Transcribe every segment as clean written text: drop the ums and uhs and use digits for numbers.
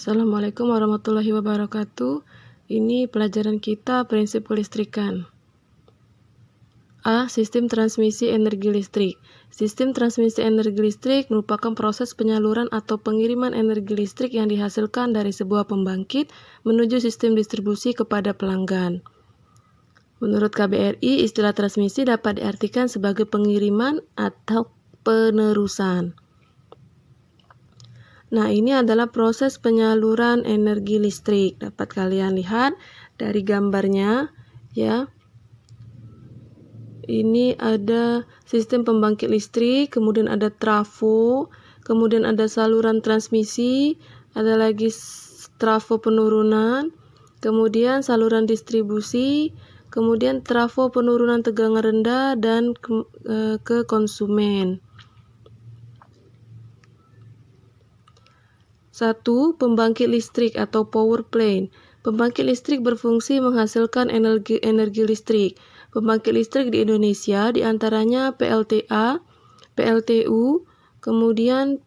Assalamualaikum warahmatullahi wabarakatuh. Ini pelajaran kita prinsip kelistrikan. A. Sistem transmisi energi listrik. Sistem transmisi energi listrik merupakan proses penyaluran atau pengiriman energi listrik yang dihasilkan dari sebuah pembangkit menuju sistem distribusi kepada pelanggan. Menurut KBRI, istilah transmisi dapat diartikan sebagai pengiriman atau penerusan. Nah, ini adalah proses penyaluran energi listrik. Dapat kalian lihat dari gambarnya, ya. Ini ada sistem pembangkit listrik, kemudian ada trafo, kemudian ada saluran transmisi, ada lagi trafo penurunan, kemudian saluran distribusi, kemudian trafo penurunan tegangan rendah dan ke konsumen. 1. Pembangkit listrik atau power plant. Pembangkit listrik berfungsi menghasilkan energi listrik. Pembangkit listrik di Indonesia diantaranya PLTA, PLTU, kemudian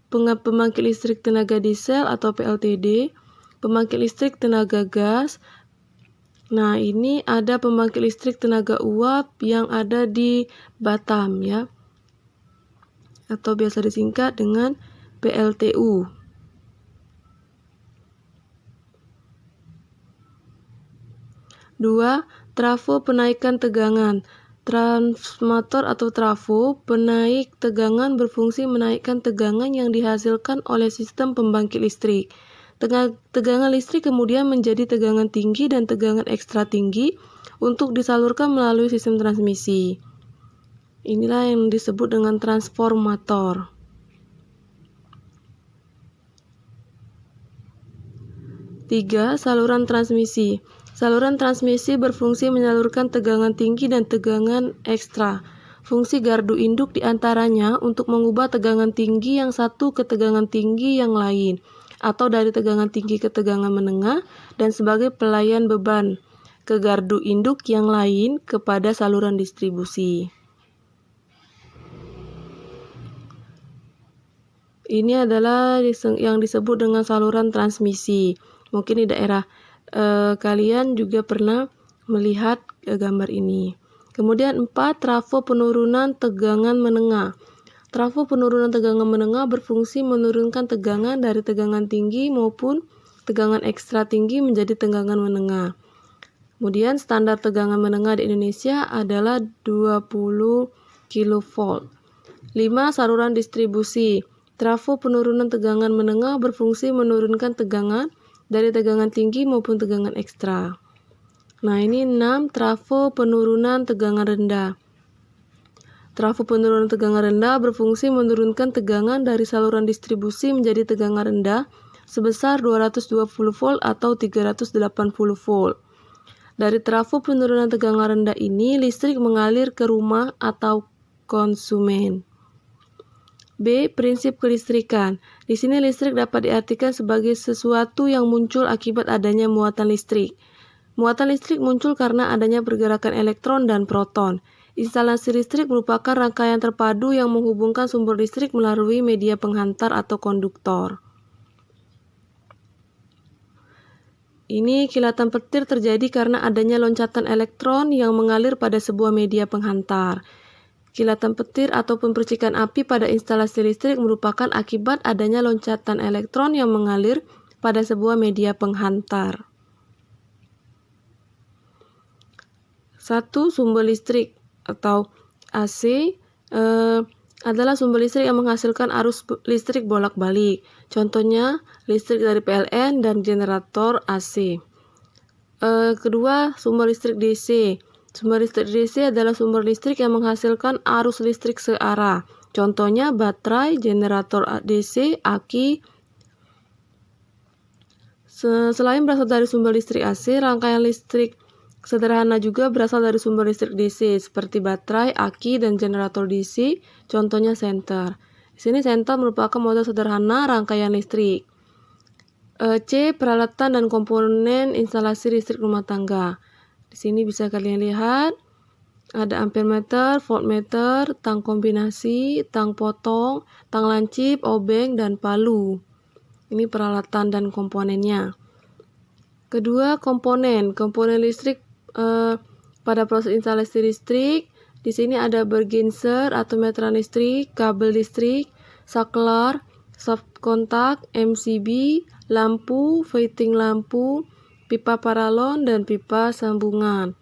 pembangkit listrik tenaga diesel atau PLTD, pembangkit listrik tenaga gas. Nah, ini ada pembangkit listrik tenaga uap yang ada di Batam, ya, atau biasa disingkat dengan PLTU. 2. Trafo penaikan tegangan. Transformator atau trafo penaik tegangan berfungsi menaikkan tegangan yang dihasilkan oleh sistem pembangkit listrik. Tegangan listrik kemudian menjadi tegangan tinggi dan tegangan ekstra tinggi untuk disalurkan melalui sistem transmisi. Inilah yang disebut dengan transformator. 3. Saluran transmisi. Saluran transmisi berfungsi menyalurkan tegangan tinggi dan tegangan ekstra. Fungsi gardu induk diantaranya untuk mengubah tegangan tinggi yang satu ke tegangan tinggi yang lain, atau dari tegangan tinggi ke tegangan menengah, dan sebagai pelayan beban ke gardu induk yang lain kepada saluran distribusi. Ini adalah yang disebut dengan saluran transmisi. Mungkin di daerah kalian juga pernah melihat gambar ini. Kemudian 4. Trafo penurunan tegangan menengah. Trafo penurunan tegangan menengah berfungsi menurunkan tegangan dari tegangan tinggi maupun tegangan ekstra tinggi menjadi tegangan menengah. Kemudian standar tegangan menengah di Indonesia adalah 20 kV. 5. Saluran distribusi. Trafo penurunan tegangan menengah berfungsi menurunkan tegangan dari tegangan tinggi maupun tegangan ekstra. Nah, ini 6. Trafo penurunan tegangan rendah. Trafo penurunan tegangan rendah berfungsi menurunkan tegangan dari saluran distribusi menjadi tegangan rendah sebesar 220 volt atau 380 volt. Dari trafo penurunan tegangan rendah ini, listrik mengalir ke rumah atau konsumen. B. Prinsip kelistrikan. Di sini listrik dapat diartikan sebagai sesuatu yang muncul akibat adanya muatan listrik. Muatan listrik muncul karena adanya pergerakan elektron dan proton. Instalasi listrik merupakan rangkaian terpadu yang menghubungkan sumber listrik melalui media penghantar atau konduktor. Ini kilatan petir terjadi karena adanya loncatan elektron yang mengalir pada sebuah media penghantar. Kilatan petir ataupun percikan api pada instalasi listrik merupakan akibat adanya loncatan elektron yang mengalir pada sebuah media penghantar. 1. Sumber listrik atau AC adalah sumber listrik yang menghasilkan arus listrik bolak-balik. Contohnya listrik dari PLN dan generator AC. Kedua, sumber listrik DC. Sumber listrik DC adalah sumber listrik yang menghasilkan arus listrik searah. Contohnya baterai, generator DC, aki. Selain berasal dari sumber listrik AC, rangkaian listrik sederhana juga berasal dari sumber listrik DC seperti baterai, aki, dan generator DC. Contohnya senter. Di sini senter merupakan model sederhana rangkaian listrik. C. Peralatan dan komponen instalasi listrik rumah tangga. Di sini bisa kalian lihat ada ampermeter, voltmeter, tang kombinasi, tang potong, tang lancip, obeng, dan palu. Ini peralatan dan komponennya. Kedua, komponen listrik pada proses instalasi listrik. Di sini ada bergenser atau meteran listrik, kabel listrik, saklar, soft kontak, MCB, lampu, fiting lampu, pipa paralon, dan pipa sambungan.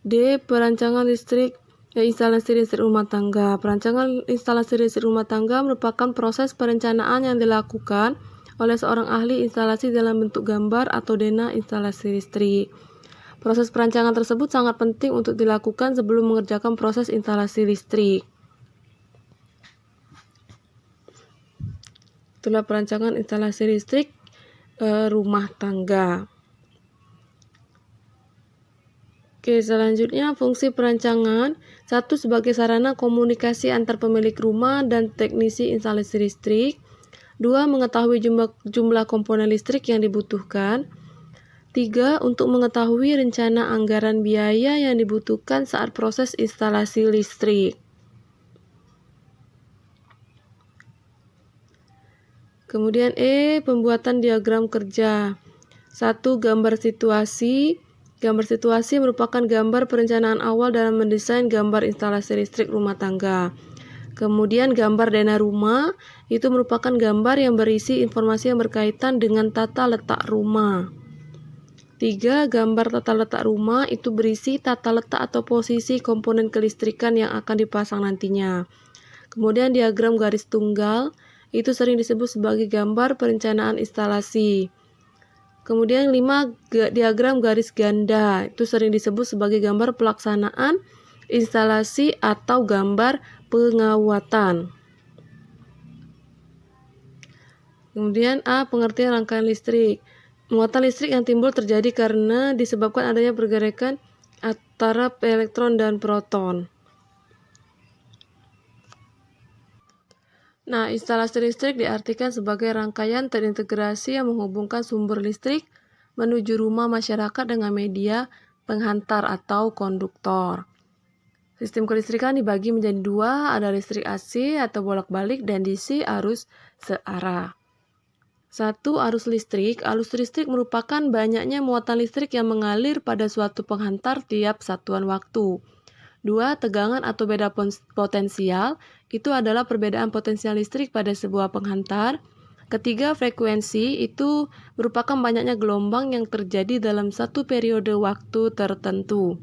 D. Perancangan listrik instalasi listrik rumah tangga. Perancangan instalasi listrik rumah tangga merupakan proses perencanaan yang dilakukan oleh seorang ahli instalasi dalam bentuk gambar atau dena instalasi listrik. Proses perancangan tersebut sangat penting untuk dilakukan sebelum mengerjakan proses instalasi listrik. Itulah perancangan instalasi listrik rumah tangga. Oke, selanjutnya fungsi perancangan. 1. Sebagai sarana komunikasi antar pemilik rumah dan teknisi instalasi listrik. 2. Mengetahui jumlah komponen listrik yang dibutuhkan. 3. Untuk mengetahui rencana anggaran biaya yang dibutuhkan saat proses instalasi listrik. Kemudian E. Pembuatan diagram kerja. 1. Gambar situasi. Gambar situasi merupakan gambar perencanaan awal dalam mendesain gambar instalasi listrik rumah tangga. Kemudian gambar dena rumah itu merupakan gambar yang berisi informasi yang berkaitan dengan tata letak rumah. 3. Gambar tata letak rumah itu berisi tata letak atau posisi komponen kelistrikan yang akan dipasang nantinya. Kemudian diagram garis tunggal itu sering disebut sebagai gambar perencanaan instalasi. Kemudian 5. Diagram garis ganda itu sering disebut sebagai gambar pelaksanaan instalasi atau gambar pengawatan. Kemudian A. Pengertian rangkaian listrik. Muatan listrik yang timbul terjadi karena disebabkan adanya pergerakan antara elektron dan proton. Nah, instalasi listrik diartikan sebagai rangkaian terintegrasi yang menghubungkan sumber listrik menuju rumah masyarakat dengan media penghantar atau konduktor. Sistem kelistrikan dibagi menjadi 2, ada listrik AC atau bolak-balik dan DC arus searah. 1. Arus listrik. Arus listrik merupakan banyaknya muatan listrik yang mengalir pada suatu penghantar tiap satuan waktu. 2. Tegangan atau beda potensial, itu adalah perbedaan potensial listrik pada sebuah penghantar. 3. Frekuensi, itu merupakan banyaknya gelombang yang terjadi dalam satu periode waktu tertentu.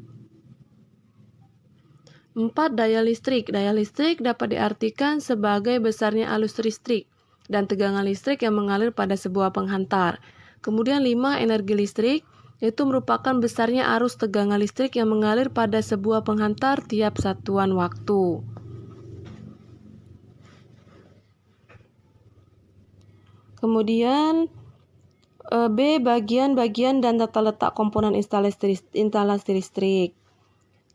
4. Daya listrik. Daya listrik dapat diartikan sebagai besarnya arus listrik dan tegangan listrik yang mengalir pada sebuah penghantar. Kemudian 5. Energi listrik. Itu merupakan besarnya arus tegangan listrik yang mengalir pada sebuah penghantar tiap satuan waktu. Kemudian B. Bagian-bagian dan tata letak komponen instalasi listrik.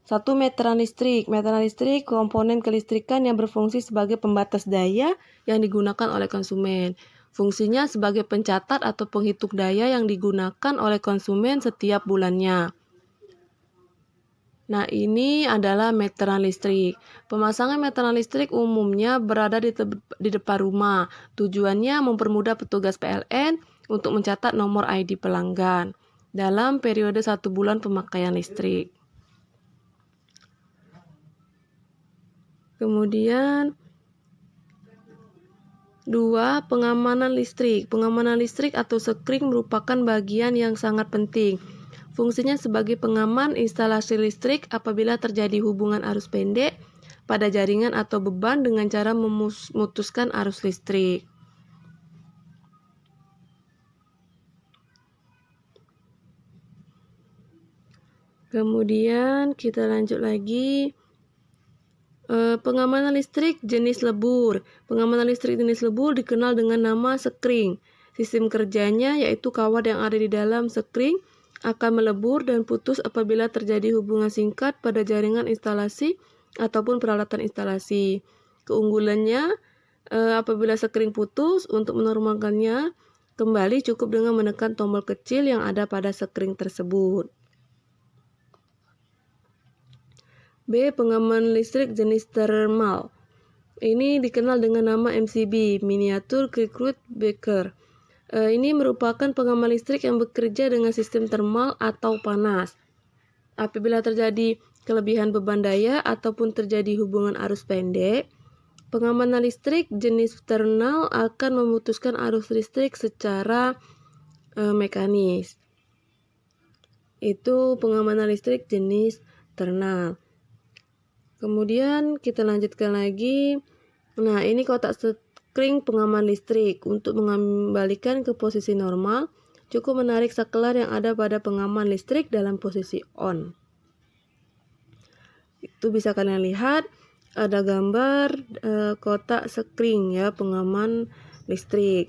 1. Meteran listrik. Meteran listrik komponen kelistrikan yang berfungsi sebagai pembatas daya yang digunakan oleh konsumen. Fungsinya sebagai pencatat atau penghitung daya yang digunakan oleh konsumen setiap bulannya. Nah, ini adalah meteran listrik. Pemasangan meteran listrik umumnya berada di depan rumah. Tujuannya mempermudah petugas PLN untuk mencatat nomor ID pelanggan dalam periode 1 bulan pemakaian listrik. Kemudian 2. Pengamanan listrik. Pengamanan listrik atau sekring merupakan bagian yang sangat penting. Fungsinya sebagai pengaman instalasi listrik apabila terjadi hubungan arus pendek pada jaringan atau beban dengan cara memutuskan arus listrik. Kemudian kita lanjut lagi. Pengamanan listrik jenis lebur. Pengamanan listrik jenis lebur dikenal dengan nama sekring. Sistem kerjanya yaitu kawat yang ada di dalam sekring akan melebur dan putus apabila terjadi hubungan singkat pada jaringan instalasi ataupun peralatan instalasi. Keunggulannya, apabila sekring putus, untuk menormalkannya kembali cukup dengan menekan tombol kecil yang ada pada sekring tersebut. B. Pengaman listrik jenis termal. Ini dikenal dengan nama MCB, Miniature Circuit Breaker. Ini merupakan pengaman listrik yang bekerja dengan sistem termal atau panas. Apabila terjadi kelebihan beban daya ataupun terjadi hubungan arus pendek, pengamanan listrik jenis thermal akan memutuskan arus listrik secara mekanis. Itu pengamanan listrik jenis thermal. Kemudian kita lanjutkan lagi. Nah, ini kotak skring pengaman listrik. Untuk mengembalikan ke posisi normal, cukup menarik saklar yang ada pada pengaman listrik dalam posisi on. Itu bisa kalian lihat, ada gambar kotak skring ya, pengaman listrik.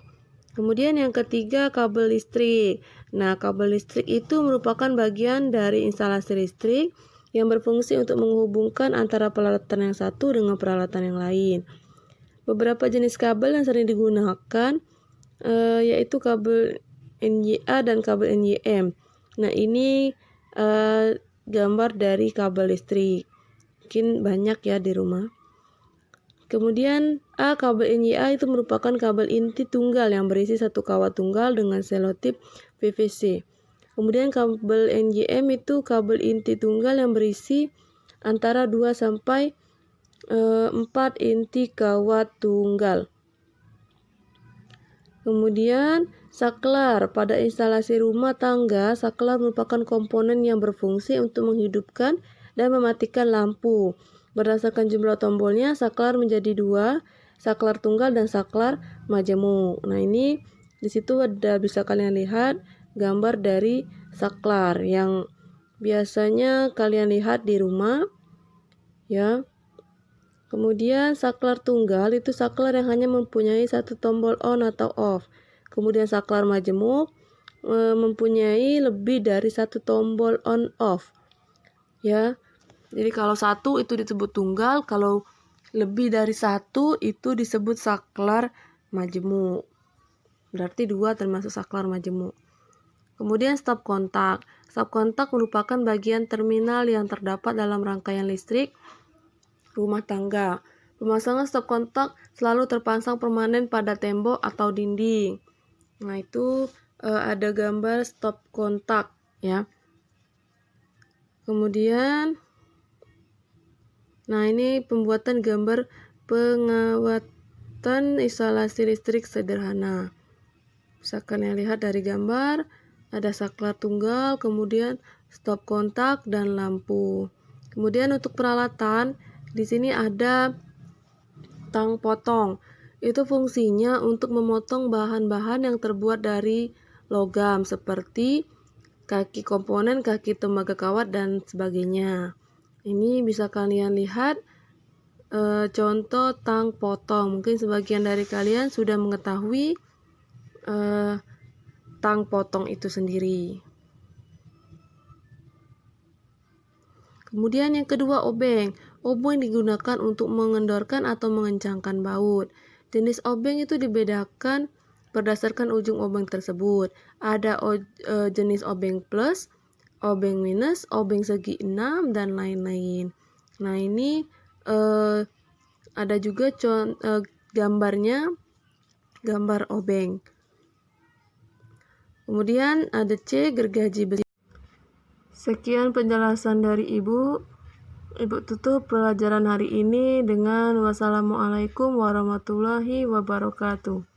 Kemudian yang ketiga, kabel listrik. Nah, kabel listrik itu merupakan bagian dari instalasi listrik yang berfungsi untuk menghubungkan antara peralatan yang satu dengan peralatan yang lain. Beberapa jenis kabel yang sering digunakan yaitu kabel NYA dan kabel NYM. Nah, ini gambar dari kabel listrik. Mungkin banyak ya di rumah. Kemudian kabel NYA itu merupakan kabel inti tunggal yang berisi satu kawat tunggal dengan selotip PVC. Kemudian kabel NYM itu kabel inti tunggal yang berisi antara 2 sampai 4 inti kawat tunggal. Kemudian saklar. Pada instalasi rumah tangga, saklar merupakan komponen yang berfungsi untuk menghidupkan dan mematikan lampu. Berdasarkan jumlah tombolnya, saklar menjadi 2, saklar tunggal dan saklar majemuk. Nah, ini di situ bisa kalian lihat gambar dari saklar yang biasanya kalian lihat di rumah ya. Kemudian saklar tunggal itu saklar yang hanya mempunyai satu tombol on atau off. Kemudian saklar majemuk mempunyai lebih dari satu tombol on off ya. Jadi kalau satu itu disebut tunggal, kalau lebih dari satu itu disebut saklar majemuk. Berarti 2 termasuk saklar majemuk. Kemudian stop kontak. Stop kontak merupakan bagian terminal yang terdapat dalam rangkaian listrik rumah tangga. Pemasangan stop kontak selalu terpasang permanen pada tembok atau dinding. Nah, itu ada gambar stop kontak ya. Kemudian ini pembuatan gambar pengawatan instalasi listrik sederhana. Bisa kalian lihat dari gambar, ada saklar tunggal, kemudian stop kontak dan lampu. Kemudian untuk peralatan, di sini ada tang potong. Itu fungsinya untuk memotong bahan-bahan yang terbuat dari logam seperti kaki komponen, kaki tembaga kawat dan sebagainya. Ini bisa kalian lihat contoh tang potong. Mungkin sebagian dari kalian sudah mengetahui tang potong itu sendiri. Kemudian yang kedua, obeng. Obeng digunakan untuk mengendorkan atau mengencangkan baut. Jenis obeng itu dibedakan berdasarkan ujung obeng tersebut. Ada jenis obeng plus, obeng minus, obeng segi 6, dan lain-lain. Nah, ini ada juga gambarnya, gambar obeng. Kemudian ada C, gergaji besi. Sekian penjelasan dari Ibu. Ibu tutup pelajaran hari ini dengan wassalamualaikum warahmatullahi wabarakatuh.